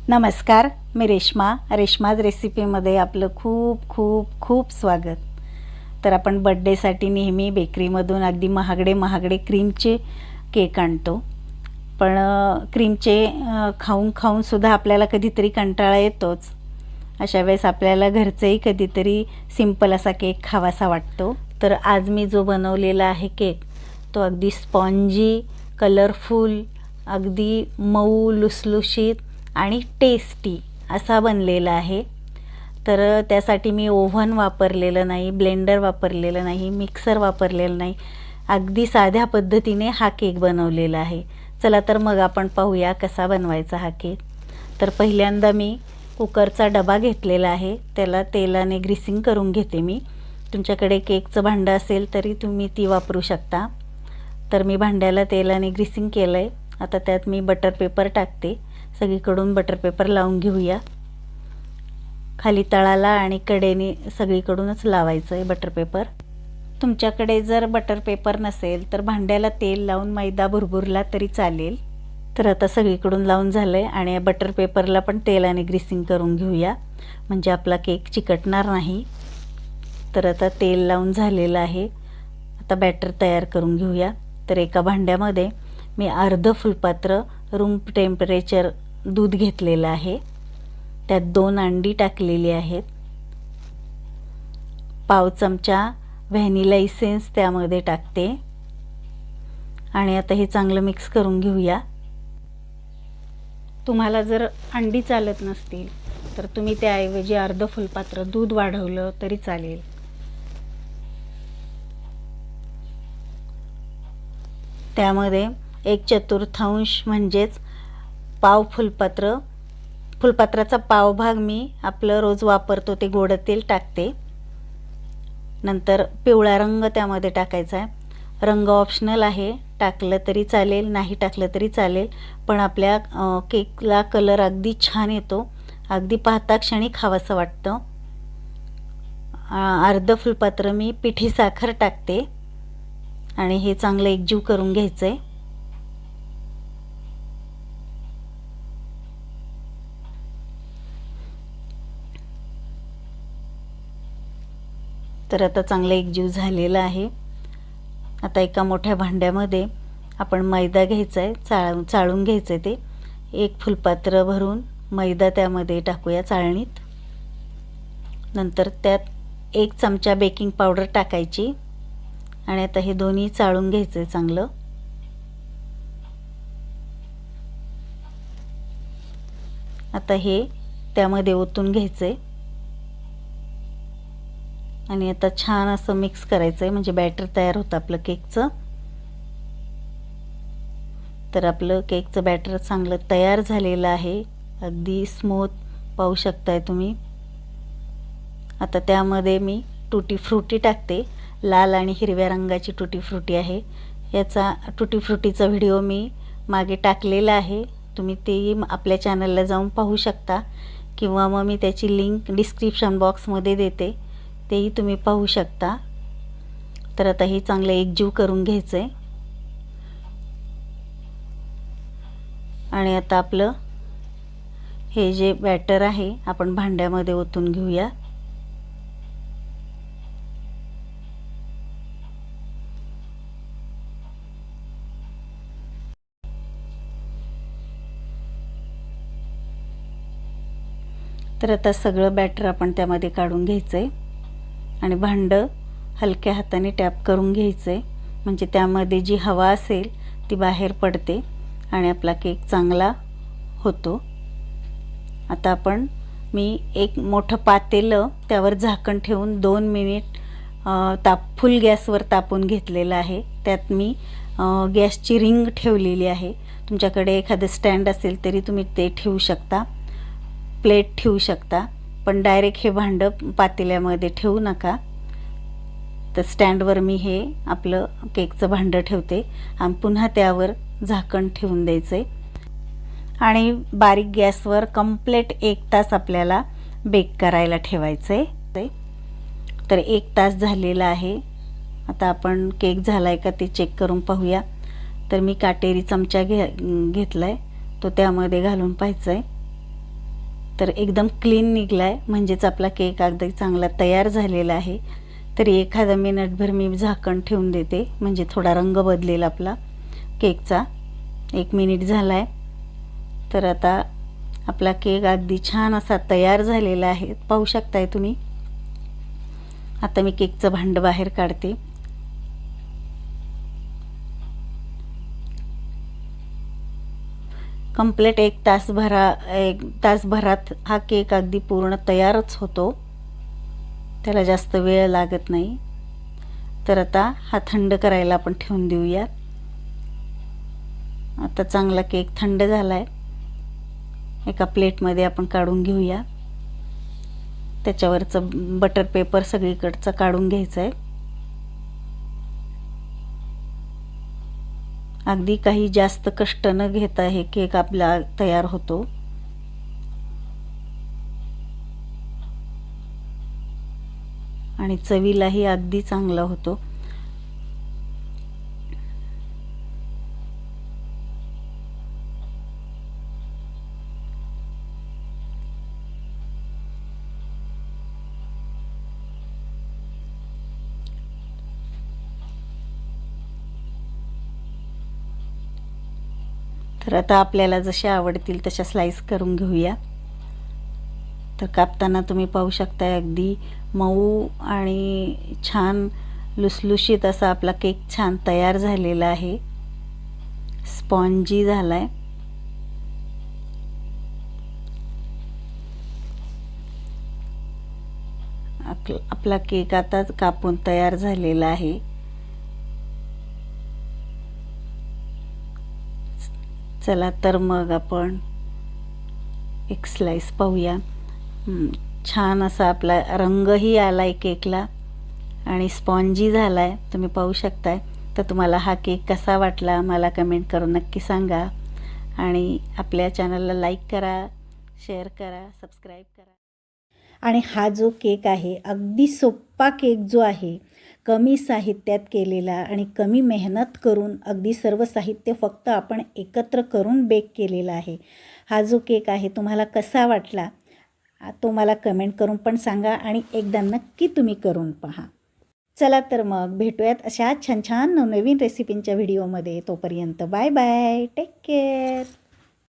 नमस्कार, मी रेश्माज रेसिपीमध्ये आपलं खूप खूप खूप स्वागत। तर आपण बर्थडेसाठी नेहमी बेकरीमधून अगदी महागडे क्रीमचे केक आणतो, पण क्रीमचे खाऊन खाऊन सुद्धा आपल्याला कधीतरी कंटाळा येतोच। अशा वेळेस आपल्याला घरचेही कधीतरी सिंपल असा केक खावासा वाटतो। तर आज मी जो बनवलेला आहे केक तो अगदी स्पॉन्जी, कलरफुल, अगदी मऊ लुसलुशीत आणि टेस्टी असा बनलेला आहे। तर त्यासाठी मी ओव्हन वापरलेलं नाही, ब्लेंडर वापरलेलं नाही, मिक्सर वापरलेलं नाही, अगदी साध्या पद्धतीने हा केक बनवलेला आहे। चला तर मग आपण पाहूया कसा बनवायचा हा केक। तर पहिल्यांदा मी कुकरचा डबा घेतलेला आहे, त्याला तेलाने ग्रीसिंग करून घेते मी। तुमच्याकडे केकचं भांडं असेल तरी तुम्ही ती वापरू शकता। तर मी भांड्याला तेलाने ग्रीसिंग केलं आहे। आता त्यात मी बटर पेपर टाकते, सगळीकडून बटर पेपर लावून घेऊया। खाली तळाला आणि कडेने सगळीकडूनच लावायचं आहे बटर पेपर। तुमच्याकडे जर बटर पेपर नसेल तर भांड्याला तेल लावून मैदा भुरभुरला तरी चालेल। तर आता सगळीकडून लावून झालं आहे आणि बटर पेपरला पण तेलाने ग्रीसिंग करून घेऊया, म्हणजे आपला केक चिकटणार नाही। तर आता तेल लावून झालेलं आहे, आता बॅटर तयार करून घेऊया। तर एका भांड्यामध्ये मी अर्ध फुलपात्र रूम टेम्परेचर दूध घेतलेलं आहे, त्यात 2 अंडी टाकलेली आहेत, पाव चमचा व्हॅनिला इसेन्स त्यामध्ये टाकते आणि आता हे चांगलं मिक्स करून घेऊया। तुम्हाला जर अंडी चालत नसतील तर तुम्ही त्याऐवजी अर्ध फुलपात्र दूध वाढवलं तरी चालेल। त्यामध्ये 1/4 म्हणजेच पाव फुलपात्राचा पाव भाग मी आपलं रोज वापरतो ते गोड तेल टाकते। नंतर पिवळा रंग त्यामध्ये टाकायचा आहे। रंग ऑप्शनल आहे, टाकलं तरी चालेल, नाही टाकलं तरी चालेल, पण आपल्या केकला कलर अगदी छान येतो, अगदी पाहता क्षणी खावंसं वाटतं। अर्ध फुलपात्र मी पिठी साखर टाकते आणि हे चांगलं एकजीव करून घ्यायचं आहे। तर आता चांगलं एकजीव झालेलं आहे। आता एका मोठ्या भांड्यामध्ये आपण मैदा घ्यायचा आहे, चाळून घ्यायचं आहे। ते 1 फुलपात्र भरून मैदा त्यामध्ये टाकूया चाळणीत। नंतर त्यात 1 चमचा बेकिंग पावडर टाकायची आणि आता हे दोन्ही चाळून घ्यायचं आहे चांगलं। आता हे त्यामध्ये ओतून घ्यायचं आहे आणि आता छान असं मिक्स करायचं आहे, म्हणजे बॅटर तयार होतं आपलं केकचं। तर आपलं केकचं बॅटर चांगलं तयार झालेलं आहे, अगदी स्मूथ पाहू शकताय तुम्ही। आता त्यामध्ये मी टूटी फ्रूटी टाकते, लाल आणि हिरव्या रंगाची टूटी फ्रूटी आहे। याचा टूटी फ्रूटीचा व्हिडिओ मी मागे टाकलेला आहे, तुम्ही तेही आपल्या चॅनलला जाऊन पाहू शकता, किंवा मग मी त्याची लिंक डिस्क्रिप्शन बॉक्समध्ये देते, तेही तुम्ही पाहू शकता। तर आता हे चांगलं एकजीव करून घ्यायचं आहे आणि आता आपलं हे जे बॅटर आहे आपण भांड्यामध्ये ओतून घेऊया। तर आता सगळं बॅटर आपण त्यामध्ये काढून घ्यायचं आहे आणि भांडं हलक्या हाताने टॅप करून घ्यायचं आहे, म्हणजे त्यामध्ये जी हवा असेल ती बाहेर पडते आणि आपला केक चांगला होतो। आता मी एक मोठं पातेलं त्यावर झाकण ठेवून 2 मिनिट फुल गॅसवर तापून घेतलेलं आहे। त्यात मी गॅसची रिंग ठेवलेली आहे, तुमच्याकडे एखादं स्टँड असेल तरी तुम्ही ते ठेवू शकता, प्लेट ठेवू शकता, पण डायरेक्ट हे भांडं पातेल्यामध्ये ठेवू नका। तर स्टँडवर मी हे आपलं केकचं भांडं ठेवते आणि पुन्हा त्यावर झाकण ठेवून द्यायचं आहे आणि बारीक गॅसवर कंप्लीट 1 तास आपल्याला बेक करायला ठेवायचं आहे। तर 1 तास झालेला आहे, आता आपण केक झाला आहे का ते चेक करून पाहूया। तर मी काटेरी चमचा घेतला आहे, तो त्यामध्ये घालून पाहायचं आहे। तर एकदम क्लीन निघला आहे, म्हणजेच आपला केक अगदी चांगला तयार झालेला आहे. तरी एखादा मिनिटभर मी झाकण ठेवून देते, म्हणजे थोडा रंग बदलेल आपला केकचा. 1 मिनिट झाला आहे. तर आता आपला केक अगदी छान असा तयार झालेला आहे, पाहू शकताय तुम्ही. आता मी केकचं भांडं बाहेर काढते. कंप्लीट 1 तासभरात हा केक अगदी पूर्ण तयारच होतो, त्याला जास्त वेळ लागत नाही. तर आता हा थंड करायला आपण ठेवून देऊया. आता चांगला केक थंड झाला आहे. एका प्लेटमध्ये आपण काढून घेऊया. त्याच्यावरचं बटर पेपर सगळीकडचं काढून घ्यायचं आहे. अगदी काही जास्त कष्ट न घेता हे केक आपला तयार होतो. आणि चवीलाही अगदी चांगला होतो. तर आता आपल्याला जसे आवडतील तशा स्लाइस करून घेऊया. तर कापताना तुम्ही पाहू शकता अगदी मऊ आणि छान लुसलुशीत असा आपला केक छान तयार झालेला आहे, स्पॉन्जी झाला आहे. आपला केक आता कापून तयार झालेला आहे. चला तर मग आपण एक स्लाइस पाहूया. छान असा आपला रंगही आलाय केकला आणि स्पॉन्जी झालाय, तुम्ही पाहू शकताय. तर तुम्हाला हा केक कसा वाटला मला कमेंट करून नक्की सांगा. आणि आपल्या चॅनलला लाईक करा, शेअर करा, सबस्क्राईब करा. आणि हा जो केक आहे अगदी सोपा केक जो आहे, कमी साहित्यात केलेला आणि कमी मेहनत करून अगदी सर्व साहित्य फक्त आपण एकत्र करून बेक केलेला आहे. हा जो केक आहे तुम्हाला कसा वाटला तो मला कमेंट करून पण सांगा आणि एकदा नक्की तुम्ही करून पहा. चला तर मग भेटूयात अशा छान छान नवनवीन रेसिपींच्या व्हिडिओमध्ये. तोपर्यंत बाय बाय, टेक केअर.